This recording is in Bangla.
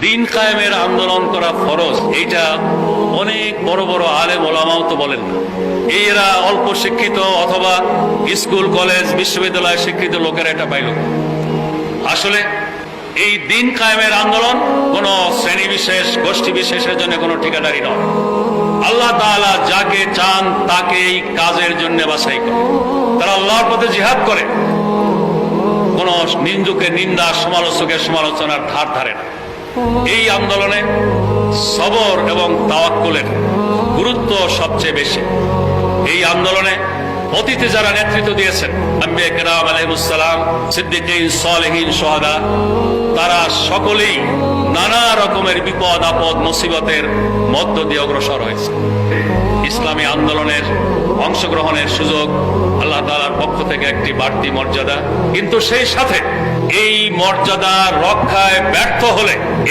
দিন কায়েমের আন্দোলন করা ফরজ, এইটা অনেক বড় বড় আলেম ওলামাও তো বলেন না। এরা অল্প শিক্ষিত অথবা স্কুল কলেজ বিশ্ববিদ্যালয়ে শিক্ষিত লোকেরা এটা পাইল। আসলে এই দিন কায়েমের আন্দোলন কোন শ্রেণী বিশেষ গোষ্ঠী বিশেষের জন্য কোনো ঠিকাদারি নয়। আল্লাহ তাআলা যাকে চান তাকে এই কাজের জন্য বাছাই করে। তারা আল্লাহর পথে জিহাদ করে, কোন নিন্দুকের নিন্দা, সমালোচকের সমালোচনার ধার ধারে না। এই আন্দোলনে সবর এবং তাওয়াক্কুলের গুরুত্ব সবচেয়ে বেশি। এই আন্দোলনে অতীতে যারা নেতৃত্ব দিয়েছেন, আম্বিয়া কেরাম আলাইহিস সালাম, সিদ্দিকীন, সালেহীন, শুহাদা, তারা সকলেই নানা রকমের বিপদ আপদ মুসিবতের মধ্য দিয়ে অগ্রসর হয়েছে। ইসলামী আন্দোলনের অংশগ্রহণের সুযোগ আল্লাহ তাআলার পক্ষ থেকে একটি বাড়তি মর্যাদা, কিন্তু সেই সাথে এই মর্যাদা রক্ষায় ব্যর্থ হলে